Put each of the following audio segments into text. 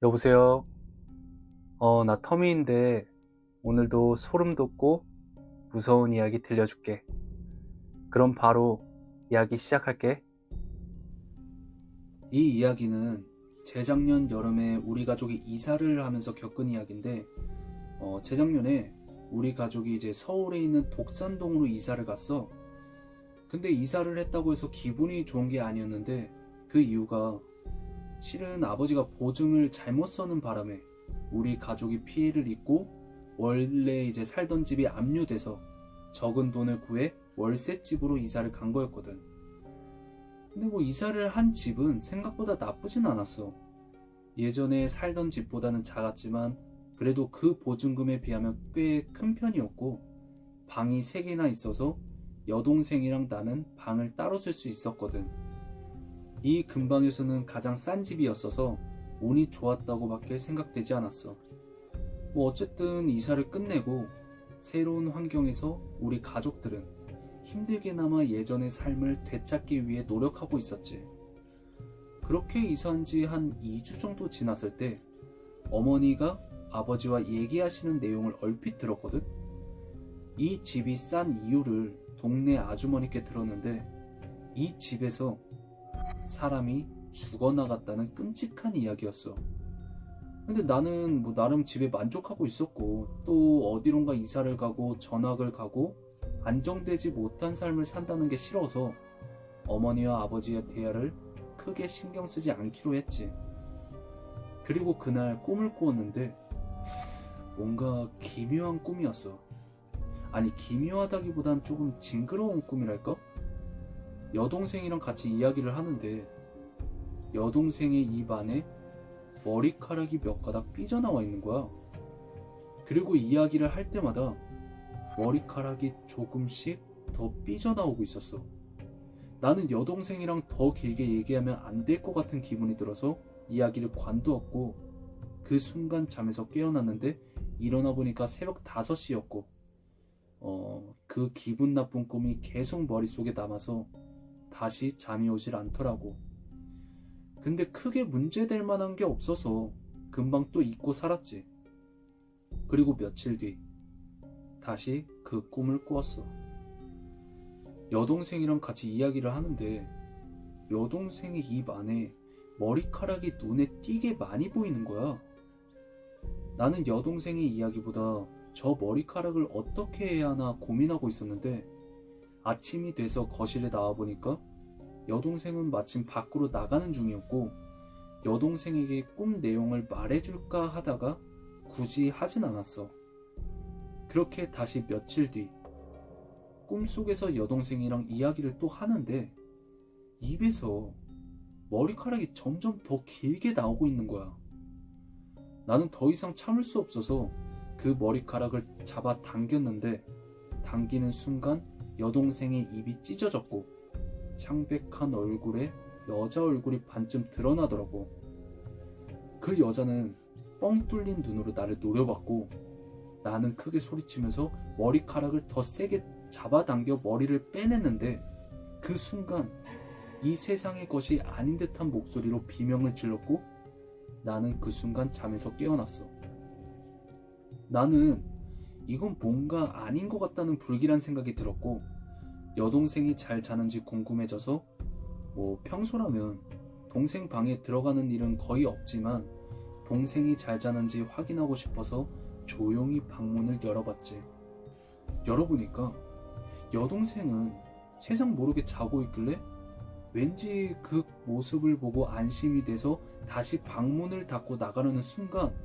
여보세요? 나 터미인데 오늘도 소름 돋고 무서운 이야기 들려줄게. 그럼 바로 이야기 시작할게. 이 이야기는 재작년 여름에 우리 가족이 이사를 하면서 겪은 이야기인데, 재작년에 우리 가족이 이제 서울에 있는 독산동으로 이사를 갔어. 근데 이사를 했다고 해서 기분이 좋은 게 아니었는데, 그 이유가 실은 아버지가 보증을 잘못 써는 바람에 우리 가족이 피해를 입고 원래 이제 살던 집이 압류돼서 적은 돈을 구해 월세집으로 이사를 간 거였거든. 근데 뭐 이사를 한 집은 생각보다 나쁘진 않았어. 예전에 살던 집보다는 작았지만 그래도 그 보증금에 비하면 꽤 큰 편이었고, 방이 3개나 있어서 여동생이랑 나는 방을 따로 쓸 수 있었거든. 이 근방에서는 가장 싼 집이었어서 운이 좋았다고 밖에 생각되지 않았어. 뭐 어쨌든 이사를 끝내고 새로운 환경에서 우리 가족들은 힘들게나마 예전의 삶을 되찾기 위해 노력하고 있었지. 그렇게 이사한 지 한 2주 정도 지났을 때 어머니가 아버지와 얘기하시는 내용을 얼핏 들었거든. 이 집이 싼 이유를 동네 아주머니께 들었는데, 이 집에서 사람이 죽어나갔다는 끔찍한 이야기였어. 근데 나는 뭐 나름 집에 만족하고 있었고, 또 어디론가 이사를 가고 전학을 가고 안정되지 못한 삶을 산다는 게 싫어서 어머니와 아버지의 대화를 크게 신경 쓰지 않기로 했지. 그리고 그날 꿈을 꾸었는데 뭔가 기묘한 꿈이었어. 아니, 기묘하다기보단 조금 징그러운 꿈이랄까? 여동생이랑 같이 이야기를 하는데 여동생의 입 안에 머리카락이 몇 가닥 삐져나와 있는 거야. 그리고 이야기를 할 때마다 머리카락이 조금씩 더 삐져나오고 있었어. 나는 여동생이랑 더 길게 얘기하면 안 될 것 같은 기분이 들어서 이야기를 관두었고, 그 순간 잠에서 깨어났는데 일어나 보니까 새벽 5시였고, 그 기분 나쁜 꿈이 계속 머릿속에 남아서 다시 잠이 오질 않더라고. 근데 크게 문제될 만한 게 없어서 금방 또 잊고 살았지. 그리고 며칠 뒤 다시 그 꿈을 꾸었어. 여동생이랑 같이 이야기를 하는데 여동생의 입 안에 머리카락이 눈에 띄게 많이 보이는 거야. 나는 여동생의 이야기보다 저 머리카락을 어떻게 해야 하나 고민하고 있었는데, 아침이 돼서 거실에 나와보니까 여동생은 마침 밖으로 나가는 중이었고, 여동생에게 꿈 내용을 말해줄까 하다가 굳이 하진 않았어. 그렇게 다시 며칠 뒤 꿈속에서 여동생이랑 이야기를 또 하는데 입에서 머리카락이 점점 더 길게 나오고 있는 거야. 나는 더 이상 참을 수 없어서 그 머리카락을 잡아 당겼는데, 당기는 순간 여동생의 입이 찢어졌고 창백한 얼굴에 여자 얼굴이 반쯤 드러나더라고. 그 여자는 뻥 뚫린 눈으로 나를 노려봤고, 나는 크게 소리치면서 머리카락을 더 세게 잡아당겨 머리를 빼냈는데, 그 순간 이 세상의 것이 아닌 듯한 목소리로 비명을 질렀고, 나는 그 순간 잠에서 깨어났어. 나는 이건 뭔가 아닌 것 같다는 불길한 생각이 들었고, 여동생이 잘 자는지 궁금해져서 평소라면 동생 방에 들어가는 일은 거의 없지만 동생이 잘 자는지 확인하고 싶어서 조용히 방문을 열어봤지. 열어보니까 여동생은 세상 모르게 자고 있길래 왠지 그 모습을 보고 안심이 돼서 다시 방문을 닫고 나가려는 순간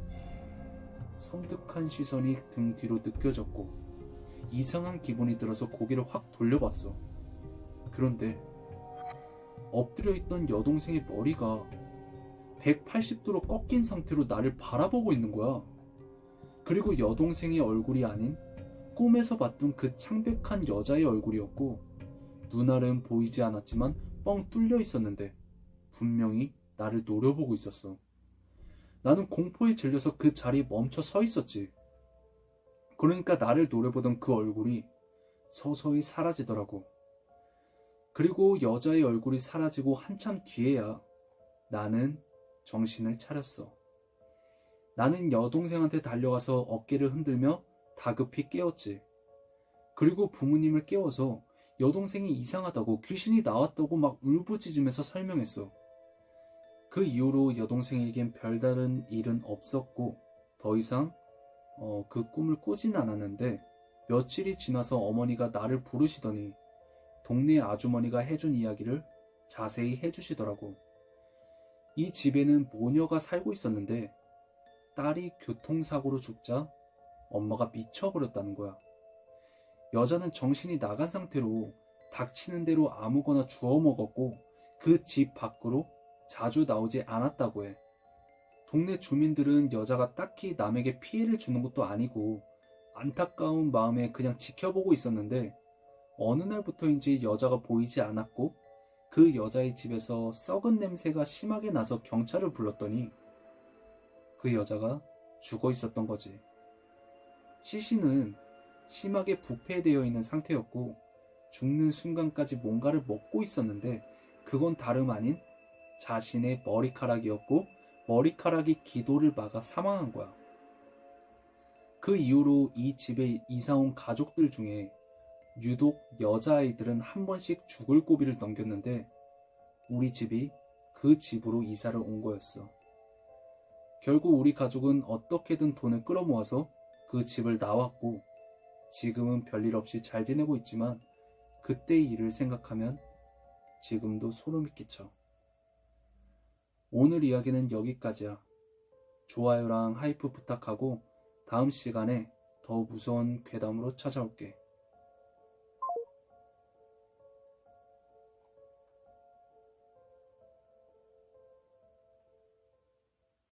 섬뜩한 시선이 등 뒤로 느껴졌고 이상한 기분이 들어서 고개를 확 돌려봤어. 그런데 엎드려 있던 여동생의 머리가 180도로 꺾인 상태로 나를 바라보고 있는 거야. 그리고 여동생의 얼굴이 아닌 꿈에서 봤던 그 창백한 여자의 얼굴이었고, 눈알은 보이지 않았지만 뻥 뚫려 있었는데 분명히 나를 노려보고 있었어. 나는 공포에 질려서 그 자리에 멈춰 서 있었지. 그러니까 나를 노려보던 그 얼굴이 서서히 사라지더라고. 그리고 여자의 얼굴이 사라지고 한참 뒤에야 나는 정신을 차렸어. 나는 여동생한테 달려가서 어깨를 흔들며 다급히 깨웠지. 그리고 부모님을 깨워서 여동생이 이상하다고 귀신이 나왔다고 막 울부짖으면서 설명했어. 그 이후로 여동생에겐 별다른 일은 없었고 더 이상 그 꿈을 꾸진 않았는데 며칠이 지나서 어머니가 나를 부르시더니 동네 아주머니가 해준 이야기를 자세히 해주시더라고. 이 집에는 모녀가 살고 있었는데 딸이 교통사고로 죽자 엄마가 미쳐버렸다는 거야. 여자는 정신이 나간 상태로 닥치는 대로 아무거나 주워 먹었고 그 집 밖으로 자주 나오지 않았다고 해. 동네 주민들은 여자가 딱히 남에게 피해를 주는 것도 아니고 안타까운 마음에 그냥 지켜보고 있었는데 어느 날부터인지 여자가 보이지 않았고 그 여자의 집에서 썩은 냄새가 심하게 나서 경찰을 불렀더니 그 여자가 죽어 있었던 거지. 시신은 심하게 부패되어 있는 상태였고 죽는 순간까지 뭔가를 먹고 있었는데 그건 다름 아닌 자신의 머리카락이었고 머리카락이 기도를 막아 사망한 거야. 그 이후로 이 집에 이사온 가족들 중에 유독 여자아이들은 한 번씩 죽을 고비를 넘겼는데 우리 집이 그 집으로 이사를 온 거였어. 결국 우리 가족은 어떻게든 돈을 끌어모아서 그 집을 나왔고 지금은 별일 없이 잘 지내고 있지만 그때의 일을 생각하면 지금도 소름이 끼쳐. 오늘 이야기는 여기까지야. 좋아요랑 하이프 부탁하고 다음 시간에 더 무서운 괴담으로 찾아올게.